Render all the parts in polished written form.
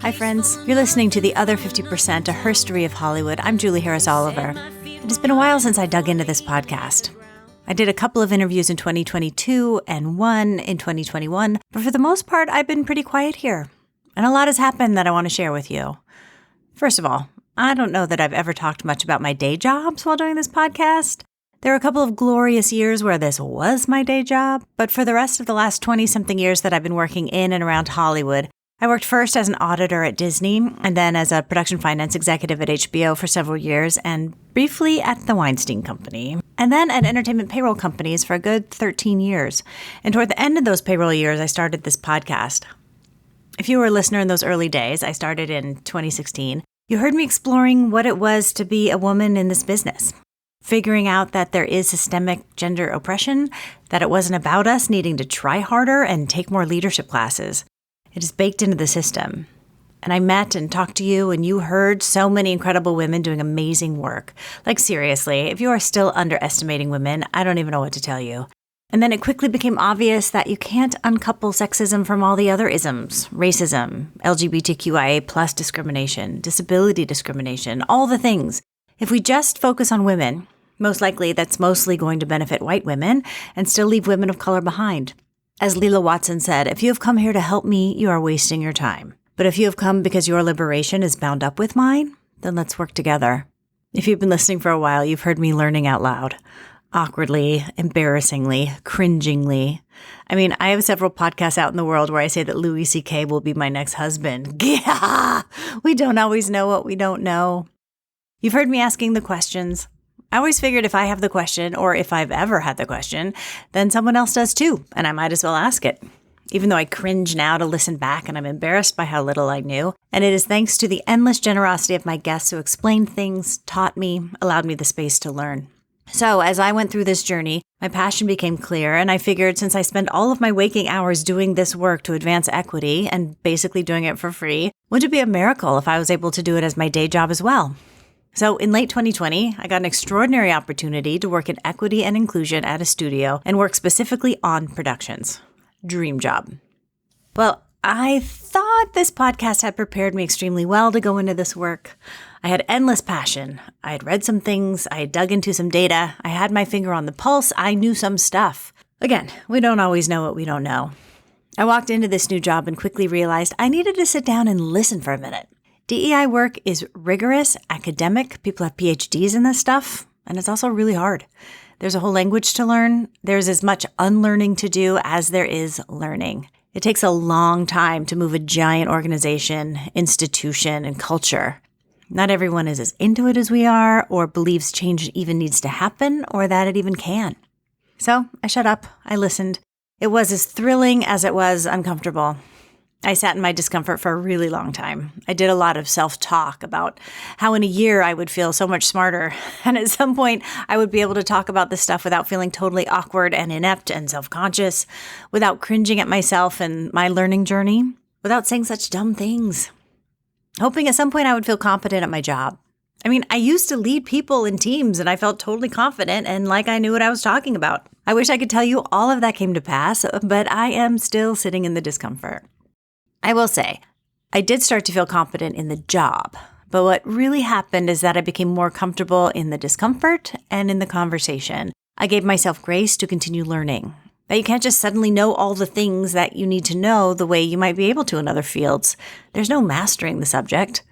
Hi, friends. You're listening to The Other 50%, a herstory of Hollywood. I'm Julie Harris Oliver. It has been a while since I dug into this podcast. I did a couple of interviews in 2022 and one in 2021, but for the most part, I've been pretty quiet here. And a lot has happened that I want to share with you. First of all, I don't know that I've ever talked much about my day jobs while doing this podcast. There were a couple of glorious years where this was my day job, but for the rest of the last 20-something years that I've been working in and around Hollywood, I worked first as an auditor at Disney and then as a production finance executive at HBO for several years and briefly at the Weinstein Company, and then at entertainment payroll companies for a good 13 years. And toward the end of those payroll years, I started this podcast. If you were a listener in those early days, I started in 2016, you heard me exploring what it was to be a woman in this business, figuring out that there is systemic gender oppression, that it wasn't about us needing to try harder and take more leadership classes. It is baked into the system. And I met and talked to you, and you heard so many incredible women doing amazing work. Like, seriously, if you are still underestimating women, I don't even know what to tell you. And then it quickly became obvious that you can't uncouple sexism from all the other isms: racism, LGBTQIA plus discrimination, disability discrimination, all the things. If we just focus on women, most likely that's mostly going to benefit white women and still leave women of color behind. As Leela Watson said, if you have come here to help me, you are wasting your time. But if you have come because your liberation is bound up with mine, then let's work together. If you've been listening for a while, you've heard me learning out loud. Awkwardly, embarrassingly, cringingly. I mean, I have several podcasts out in the world where I say that Louis C.K. will be my next husband. Yeah, we don't always know what we don't know. You've heard me asking the questions. I always figured if I have the question, or if I've ever had the question, then someone else does too, and I might as well ask it. Even though I cringe now to listen back and I'm embarrassed by how little I knew, and it is thanks to the endless generosity of my guests who explained things, taught me, allowed me the space to learn. So as I went through this journey, my passion became clear, and I figured since I spend all of my waking hours doing this work to advance equity and basically doing it for free, wouldn't it be a miracle if I was able to do it as my day job as well? So in late 2020, I got an extraordinary opportunity to work in equity and inclusion at a studio and work specifically on productions. Dream job. Well, I thought this podcast had prepared me extremely well to go into this work. I had endless passion. I had read some things. I had dug into some data. I had my finger on the pulse. I knew some stuff. Again, we don't always know what we don't know. I walked into this new job and quickly realized I needed to sit down and listen for a minute. DEI work is rigorous, academic. People have PhDs in this stuff, and it's also really hard. There's a whole language to learn. There's as much unlearning to do as there is learning. It takes a long time to move a giant organization, institution, and culture. Not everyone is as into it as we are, or believes change even needs to happen, or that it even can. So I shut up. I listened. It was as thrilling as it was uncomfortable. I sat in my discomfort for a really long time. I did a lot of self-talk about how in a year I would feel so much smarter. And at some point, I would be able to talk about this stuff without feeling totally awkward and inept and self-conscious, without cringing at myself and my learning journey, without saying such dumb things. Hoping at some point I would feel competent at my job. I mean, I used to lead people in teams and I felt totally confident and like I knew what I was talking about. I wish I could tell you all of that came to pass, but I am still sitting in the discomfort. I will say, I did start to feel confident in the job, but what really happened is that I became more comfortable in the discomfort and in the conversation. I gave myself grace to continue learning. That you can't just suddenly know all the things that you need to know the way you might be able to in other fields. There's no mastering the subject.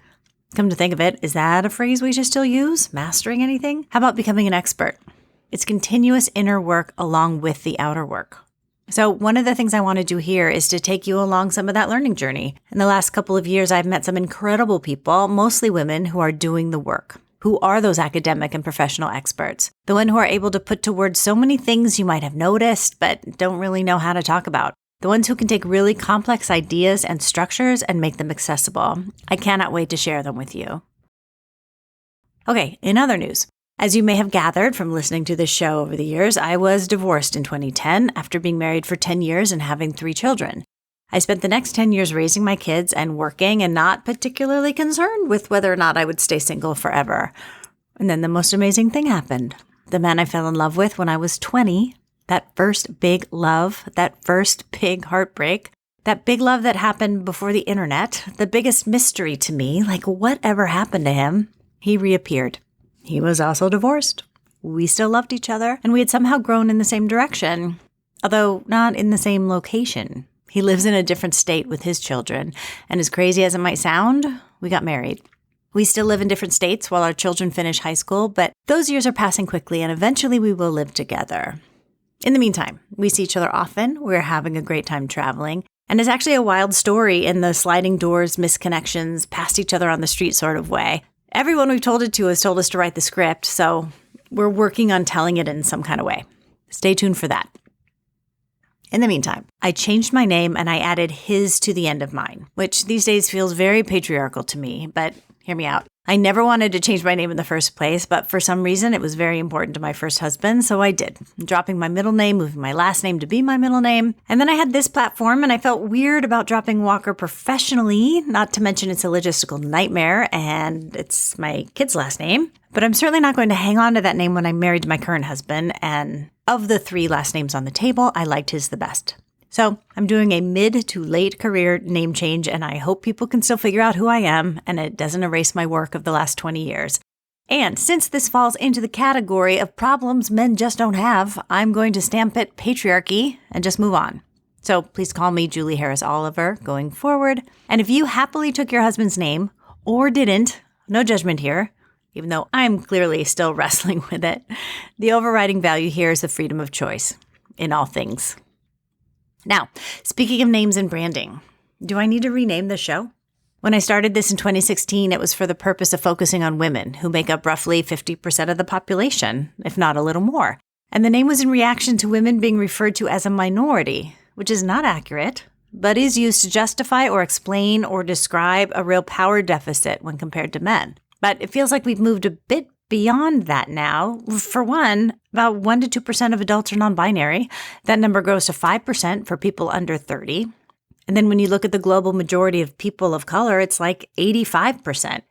Come to think of it, is that a phrase we should still use? Mastering anything? How about becoming an expert? It's continuous inner work along with the outer work. So one of the things I want to do here is to take you along some of that learning journey. In the last couple of years, I've met some incredible people, mostly women, who are doing the work, who are those academic and professional experts, the one who are able to put to words so many things you might have noticed but don't really know how to talk about, the ones who can take really complex ideas and structures and make them accessible. I cannot wait to share them with you. Okay, in other news, as you may have gathered from listening to this show over the years, I was divorced in 2010 after being married for 10 years and having 3 children. I spent the next 10 years raising my kids and working and not particularly concerned with whether or not I would stay single forever. And then the most amazing thing happened. The man I fell in love with when I was 20, that first big love, that first big heartbreak, That big love that happened before the internet, the biggest mystery to me, like whatever happened to him, he reappeared. He was also divorced. We still loved each other, and we had somehow grown in the same direction, although not in the same location. He lives in a different state with his children, and as crazy as it might sound, we got married. We still live in different states while our children finish high school, but those years are passing quickly, and eventually we will live together. In the meantime, we see each other often, we're having a great time traveling, and it's actually a wild story in the sliding doors, misconnections, past each other on the street sort of way. Everyone we've told it to has told us to write the script, so we're working on telling it in some kind of way. Stay tuned for that. In the meantime, I changed my name and I added his to the end of mine, which these days feels very patriarchal to me, but hear me out. I never wanted to change my name in the first place, but for some reason it was very important to my first husband, so I did. Dropping my middle name, moving my last name to be my middle name. And then I had this platform and I felt weird about dropping Walker professionally, not to mention it's a logistical nightmare and it's my kid's last name. But I'm certainly not going to hang on to that name when I'm married to my current husband, and of the 3 last names on the table, I liked his the best. So I'm doing a mid to late career name change, and I hope people can still figure out who I am, and it doesn't erase my work of the last 20 years. And since this falls into the category of problems men just don't have, I'm going to stamp it patriarchy and just move on. So please call me Julie Harris Oliver going forward. And if you happily took your husband's name or didn't, no judgment here, even though I'm clearly still wrestling with it, the overriding value here is the freedom of choice in all things. Now, speaking of names and branding, do I need to rename the show? When I started this in 2016, it was for the purpose of focusing on women, who make up roughly 50% of the population, if not a little more. And the name was in reaction to women being referred to as a minority, which is not accurate, but is used to justify or explain or describe a real power deficit when compared to men. But it feels like we've moved a bit beyond that now. For one, about 1 to 2% of adults are non-binary. That number grows to 5% for people under 30. And then when you look at the global majority of people of color, it's like 85%.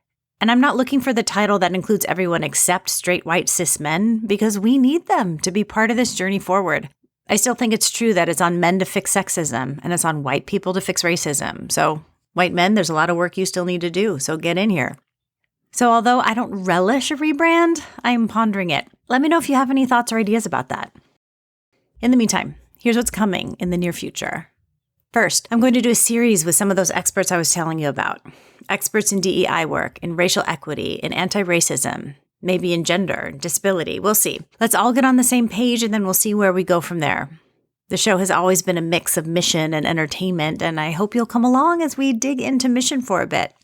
And I'm not looking for the title that includes everyone except straight white cis men, because we need them to be part of this journey forward. I still think it's true that it's on men to fix sexism, and it's on white people to fix racism. So white men, there's a lot of work you still need to do, so get in here. So although I don't relish a rebrand, I'm pondering it. Let me know if you have any thoughts or ideas about that. In the meantime, here's what's coming in the near future. First, I'm going to do a series with some of those experts I was telling you about. Experts in DEI work, in racial equity, in anti-racism, maybe in gender, disability. We'll see. Let's all get on the same page and then we'll see where we go from there. The show has always been a mix of mission and entertainment, and I hope you'll come along as we dig into mission for a bit.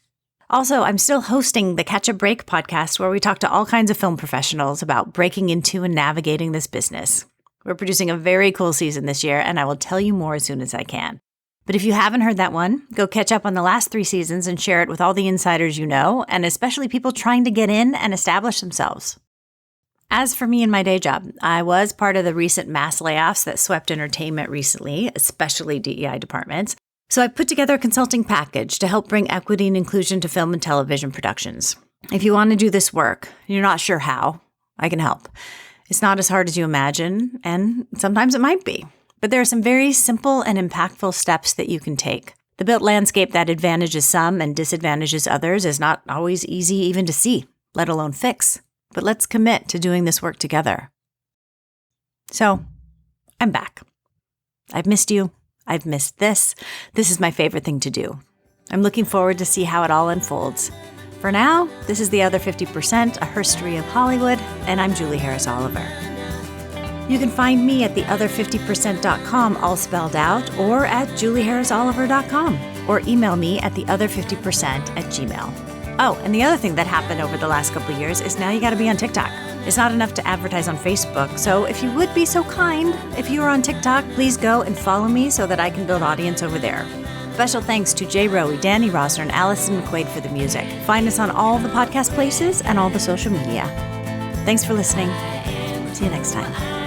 Also, I'm still hosting the Catch a Break podcast, where we talk to all kinds of film professionals about breaking into and navigating this business. We're producing a very cool season this year, and I will tell you more as soon as I can. But if you haven't heard that one, go catch up on the last 3 seasons and share it with all the insiders you know, and especially people trying to get in and establish themselves. As for me and my day job, I was part of the recent mass layoffs that swept entertainment recently, especially DEI departments. So I put together a consulting package to help bring equity and inclusion to film and television productions. If you want to do this work, you're not sure how, I can help. It's not as hard as you imagine, and sometimes it might be. But there are some very simple and impactful steps that you can take. The built landscape that advantages some and disadvantages others is not always easy even to see, let alone fix. But let's commit to doing this work together. So, I'm back. I've missed you. I've missed this. This is my favorite thing to do. I'm looking forward to see how it all unfolds. For now, this is The Other 50%, a history of Hollywood, and I'm Julie Harris Oliver. You can find me at theother50%.com, all spelled out, or at julieharrisoliver.com, or email me at theother50%@gmail.com. Oh, and the other thing that happened over the last couple of years is now you got to be on TikTok. It's not enough to advertise on Facebook, so if you would be so kind, if you are on TikTok, please go and follow me so that I can build audience over there. Special thanks to Jay Rowe, Danny Rosner, and Allison McQuaid for the music. Find us on all the podcast places and all the social media. Thanks for listening. See you next time.